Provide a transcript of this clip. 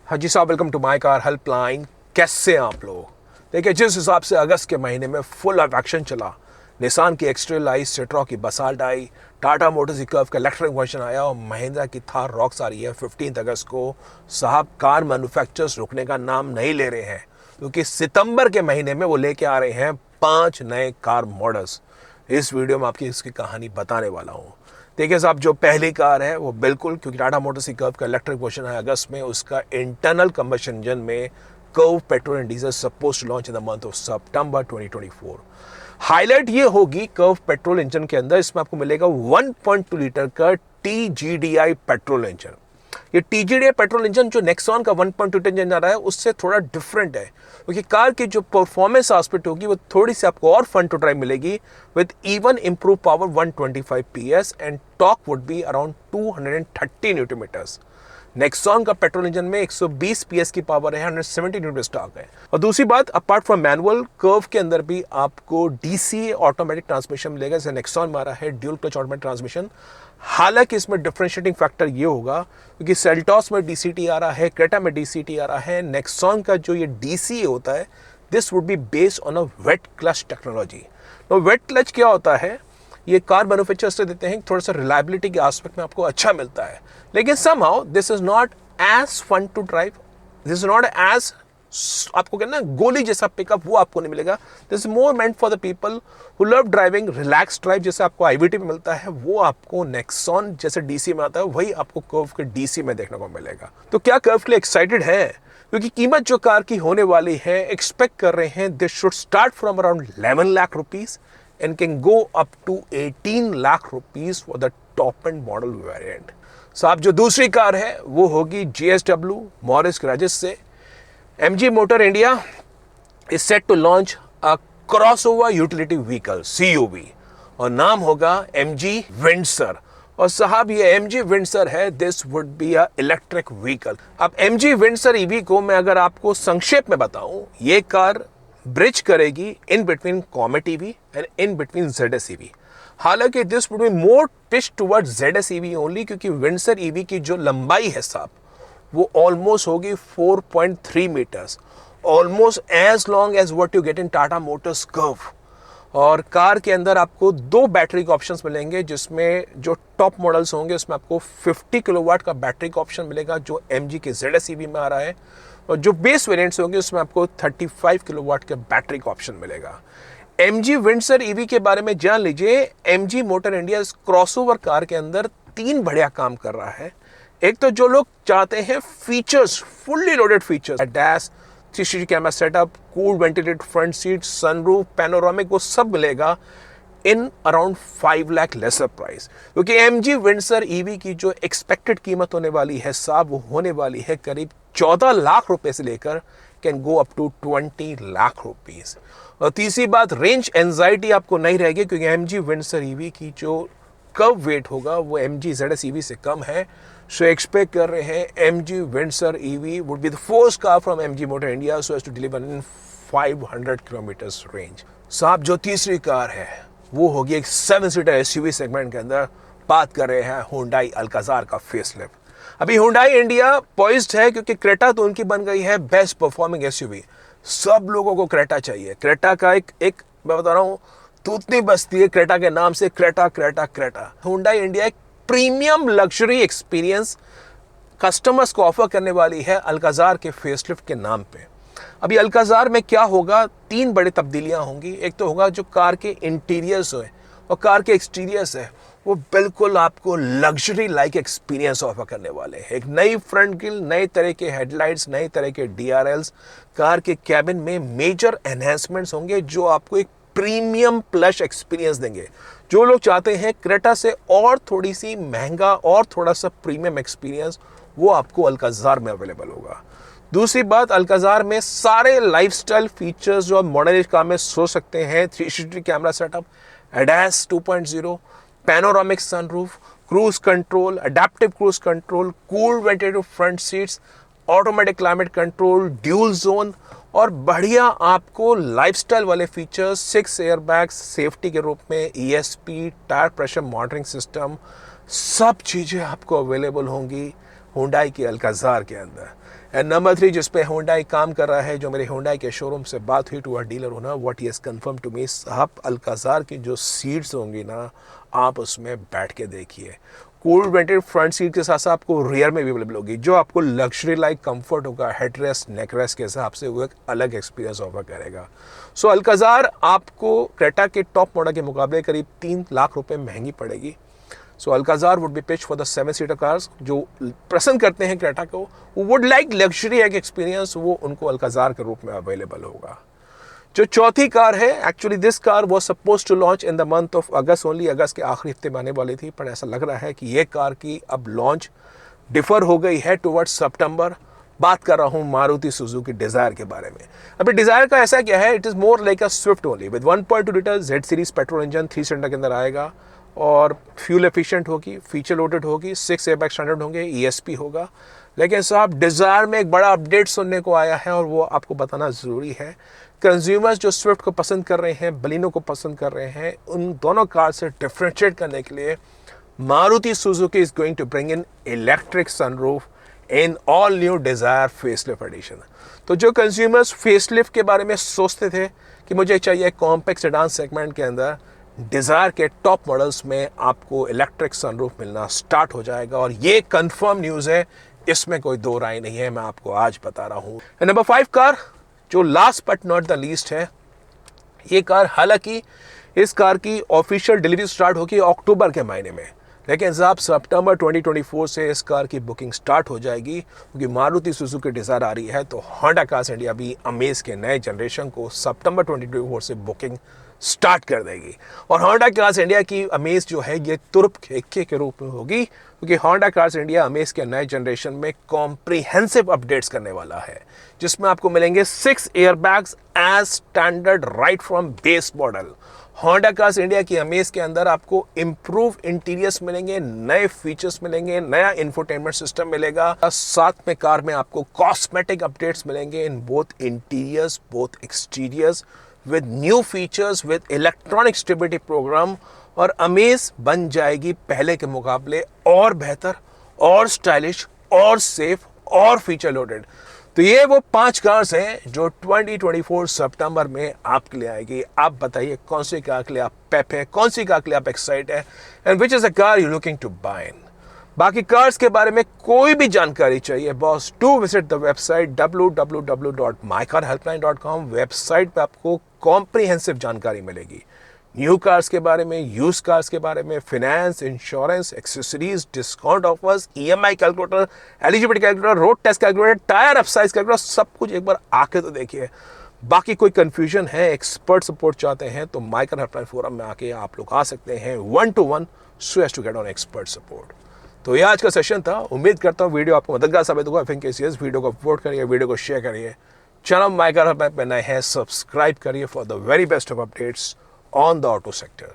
हाँ जी साहब, welcome to my car helpline. कैसे हैं आप लोग? देखिए, जिस हिसाब से अगस्त के महीने में फुल ऑफ एक्शन चला, निसान की एक्सट्रेल आई, सिट्रो की बसाल्ट आई, टाटा मोटर्स की कर्व का इलेक्ट्रिक वर्जन आया और महिंद्रा की थार रॉक्स आ रही है 15 अगस्त को। साहब, कार मैन्युफैक्चरर्स रुकने का नाम नहीं ले रहे हैं, क्योंकि सितंबर के महीने में वो लेके आ रहे हैं 5 नए कार मॉडल्स। इस वीडियो में आपकी इसकी कहानी बताने वाला हूँ। देखिए साहब, जो पहली कार है वो बिल्कुल, क्योंकि टाटा मोटर्स की कर्व का इलेक्ट्रिक वर्जन है अगस्त में, उसका इंटरनल कंबशन इंजन में Curvv petrol and diesel suppose to launch in the month of September 2024। Highlight ये होगी कर्व पेट्रोल इंजन के अंदर, इसमें आपको मिलेगा 1.2 लीटर का TGDI पेट्रोल इंजन। ये TGDI पेट्रोल इंजन जो नेक्सॉन का 1.2 इंजन आ रहा है उससे थोड़ा डिफरेंट है, क्योंकि कार की जो परफॉर्मेंस एस्पेक्ट होगी वो थोड़ी सी आपको और फन टू ड्राइव मिलेगी with even improve power 125 PS and torque would be around 230 newton metres. Nexon का पेट्रोल इंजन में 120 PS की पावर है, 170 न्यूटन स्टॉक है। और दूसरी बात, अपार्ट फ्रॉम मैनुअल, कर्व के अंदर भी आपको DC ऑटोमेटिक ट्रांसमिशन मिलेगा, जैसे नेक्सॉन में आ रहा है ड्यूल क्लच ऑटोमेटिक ट्रांसमिशन। हालांकि इसमें डिफरेंशिएटिंग फैक्टर ये होगा, क्योंकि सेल्टॉस में DCT आ रहा है, क्रेटा में DCT आ रहा है, नेक्सॉन का जो ये DCA होता है this would be based on a wet clutch technology. तो वेट क्लच क्या होता है? ये कार मैन्युफैक्चरर्स से देते हैं, थोड़ा सा रिलायबिलिटी के एस्पेक्ट में आपको अच्छा मिलता है, लेकिन somehow this is not as fun to drive, this is not as, आपको कहना गोली जैसा पिकअप वो आपको नहीं मिलेगा। This is more meant for the people who love driving relax drive, जैसे आपको IVT में मिलता है वो आपको नेक्सॉन जैसे DC में आता है वही आपको कर्व के DC में देखने को मिलेगा। तो क्या कर्व के लिए एक्साइटेड है? क्योंकि कीमत जो कार की होने वाली है, एक्सपेक्ट कर रहे हैं this should start from around 11 lakh rupees and can go up to 18 lakh rupees for the top end model variant। साहब, जो दूसरी कार है वो होगी JSW मॉरिस गैरेजेस से। MG motor India is set to launch a crossover utility vehicle CUV और नाम होगा MG Windsor। और साहब, ये MG Windsor है, this would be a electric vehicle. अब MG Windsor EV को मैं अगर आपको संक्षेप में बताऊं, ये कार ब्रिज करेगी in between comet EV and in between ZS EV। हालांकि this would be more pitch toward ZS EV only, क्योंकि विंडसर EV की जो लंबाई है साहब वो ऑलमोस्ट होगी 4.3 metres, almost as long as what you get in Tata Motors Curvv. और कार के अंदर आपको 2 बैटरी के ऑप्शंस मिलेंगे, जिसमें जो टॉप मॉडल्स होंगे उसमें आपको 50 किलोवाट का बैटरी का ऑप्शन मिलेगा जो MG के ZS EV में आ रहा है, और जो बेस वेरिएंट्स होंगे उसमें आपको 35 किलोवाट के बैटरी का ऑप्शन मिलेगा। MG विंडसर EV के बारे में जान लीजिए। MG मोटर इंडिया इस क्रॉसओवर कार के अंदर 3 बढ़िया काम कर रहा है। एक तो जो लोग चाहते हैं features, fully loaded features, dash, 360 camera setup, cool ventilated front seat, sunroof, panoramic, वो सब मिलेगा in around 5 lakh lesser price. क्योंकि MG विंडसर EV की जो एक्सपेक्टेड कीमत होने वाली है साहब वो होने वाली है करीब 14 लाख रुपए से लेकर can go up to 20 lakh rupees. और तीसरी बात, रेंज एंजाइटी आपको नहीं रहेगी, क्योंकि MG विंडसर EV की जो कर्व वेट होगा वो MG ZS EV से कम है। सो एक्सपेक्ट कर रहे हैं MG Windsor EV would be the first car from MG motor India so as to deliver in 500 kilometres range. साहब, जो तीसरी कार है वो होगी एक 7 सीटर SUV सेगमेंट के अंदर। बात कर रहे हैं हुंडई अल्काजार का फेसलिफ्ट। अभी हुंडई इंडिया पॉइज्ड है, क्योंकि क्रेटा तो उनकी बन गई है बेस्ट परफॉर्मिंग SUV। सब लोगों को क्रेटा चाहिए। क्रेटा का एक मैं बता रहा हूँ, तूतनी बस्ती है क्रेटा के नाम से, Creta Creta Creta. Hyundai India एक प्रीमियम लग्जरी एक्सपीरियंस कस्टमर्स को ऑफर करने वाली है अल्काजार के फेसलिफ्ट के नाम पे। अभी अल्काजार में क्या होगा, 3 बड़ी तब्दीलियां होंगी। एक तो होगा जो कार के इंटीरियर्स है और कार के एक्सटीरियर्स है वो बिल्कुल आपको लग्जरी लाइक एक्सपीरियंस ऑफर करने वाले हैं। एक नई फ्रंट ग्रिल, नए तरह के हेडलाइट्स, नए तरह के DRLs, कार के कैबिन में मेजर एनहांसमेंट्स होंगे जो आपको एक प्रीमियम प्लस एक्सपीरियंस देंगे। जो लोग चाहते हैं क्रेटा से और थोड़ी सी महंगा और थोड़ा सा प्रीमियम एक्सपीरियंस, वो आपको अल्काजार में अवेलेबल होगा। दूसरी बात, अल्काजार में सारे लाइफस्टाइल फीचर्स जो आप मॉडल कार में सोच सकते हैं, 360 camera setup, ADAS 2.0, panoramic sunroof, cruise control, adaptive cruise control, cool ventilated front seats, automatic climate control, dual zone और बढ़िया आपको लाइफस्टाइल वाले फीचर्स, 6 एयरबैग्स सेफ्टी के रूप में, ESP, tyre pressure monitoring system, सब चीज़ें आपको अवेलेबल होंगी हुंडई की अल्काजार के अंदर। एंड नंबर 3 जिस पे होंडाई काम कर रहा है, जो मेरे होंडाई के शोरूम से बात हुई to a dealer owner, what he has confirm to me, साहब अल्काज़ार की जो सीट्स होंगी ना, आप उसमें बैठ के देखिए। कूल वेंटेड फ्रंट सीट के साथ साथ आपको रियर में भी अवेलेबल होगी, जो आपको लग्जरी लाइक कंफर्ट होगा, हेड रेस्ट, नेक रेस्ट के हिसाब से वो एक अलग एक्सपीरियंस ऑफर करेगा। सो अल्काज़ार आपको क्रेटा के टॉप मॉडल के मुकाबले करीब 3 लाख रुपए महंगी पड़ेगी। So Alcazar would be pitch for the seven seater cars. जो पसंद करते हैं क्रेटा को, वो वुड लाइक लग्जरी एक एक्सपीरियंस, वो उनको अल्काज़ार के रूप में अवेलेबल होगा। जो चौथी कार है, actually this car was suppose to launch in the month of August only, अगस्त के आखिरी हफ्ते में आने वाली थी, पर ऐसा लग रहा है कि ये कार की अब लॉन्च डिफर हो गई है टुवर्ड्स सितंबर। बात कर रहा हूँ मारुति सुजुकी डिज़ायर के बारे में। अभी डिज़ायर का ऐसा क्या है, it is more like a Swift only with 1.2 litre Z series petrol engine 3 cylinder के अंदर आएगा और फ्यूल एफिशिएंट होगी, फीचर लोडेड होगी, 6 एयरबैग स्टैंडर्ड होंगे, ईएसपी होगा। लेकिन साहब डिज़ायर में एक बड़ा अपडेट सुनने को आया है और वो आपको बताना ज़रूरी है। कंज्यूमर्स जो स्विफ्ट को पसंद कर रहे हैं, बलिनो को पसंद कर रहे हैं, उन दोनों कार से डिफ्रेंशिएट करने के लिए Maruti Suzuki is going to bring in electric sunroof in all new Dzire facelift edition. तो जो कंज्यूमर्स फेसलिफ्ट के बारे में सोचते थे कि मुझे चाहिए कॉम्पैक्ट सेडान सेगमेंट के अंदर, डिज़ायर के टॉप मॉडल्स में आपको इलेक्ट्रिक सनरूफ मिलना स्टार्ट हो जाएगा और ये कंफर्म न्यूज़ है, इसमें कोई दो राय नहीं है, मैं आपको आज बता रहा हूँ। नंबर 5 कार, जो last but not the least है, ये कार, हालांकि इस कार की ऑफिशियल डिलीवरी स्टार्ट होगी अक्टूबर के महीने में, लेकिन साहब सितंबर 2024 से इस कार की बुकिंग स्टार्ट हो जाएगी, क्योंकि मारुति सुजुकी डिज़ायर आ रही है तो होंडा कार्स इंडिया भी अमेज के नए जनरेशन को सितंबर 2024 से बुकिंग स्टार्ट कर देगी। और होंडा कार्स इंडिया की अमेज जो है ये तुर्प खेखे के रूप में होगी, क्योंकि होंडा कार्स इंडिया अमेज के नए जनरेशन में कॉम्प्रिहेंसिव अपडेट्स करने वाला है, जिसमें आपको मिलेंगे 6 airbags as standard right from base model. Honda cars India की अमेज के अंदर आपको इम्प्रूव इंटीरियर्स मिलेंगे, नए फीचर्स मिलेंगे, नया इंफोटेनमेंट सिस्टम मिलेगा, साथ में कार में आपको कॉस्मेटिक अपडेट्स मिलेंगे in both interiors both exteriors with new features with electronic stability programme. और अमेज बन जाएगी पहले के मुकाबले और बेहतर और स्टाइलिश और सेफ और फीचर लोडेड। तो ये वो 5 कार्स हैं जो 2024 सितंबर में आपके लिए आएगी। आप बताइए कौन सी कार के लिए आप पेप है, कौन सी कार के लिए आप एक्साइटेड है, and which is a car you looking to buy. बाकी कार्स के बारे में कोई भी जानकारी चाहिए boss, to visit the website www.mycarhelpline.com। Website पे आपको कॉम्प्रिहेंसिव जानकारी मिलेगी, न्यू कार्स के बारे में, यूज कार्स के बारे में, finance, insurance, accessories, discount offers, EMI calculator, eligibility calculator, road test calculator, tyre upsize calculator, सब कुछ एक बार आके तो देखिए। बाकी कोई कंफ्यूजन है, एक्सपर्ट सपोर्ट चाहते हैं तो माइकर हेल्पलाइन फोरम में आके आप लोग आ सकते हैं 1-to-1 so as to get on expert support. तो ये आज का सेशन था, उम्मीद करता हूँ वीडियो आपको मददगार साबित होगा। वीडियो को वोट करिए, वीडियो को शेयर करिए, चैनल माइकर हेल्पलाइन पे नए हैं सब्सक्राइब करिए for the very best of updates on the auto sector.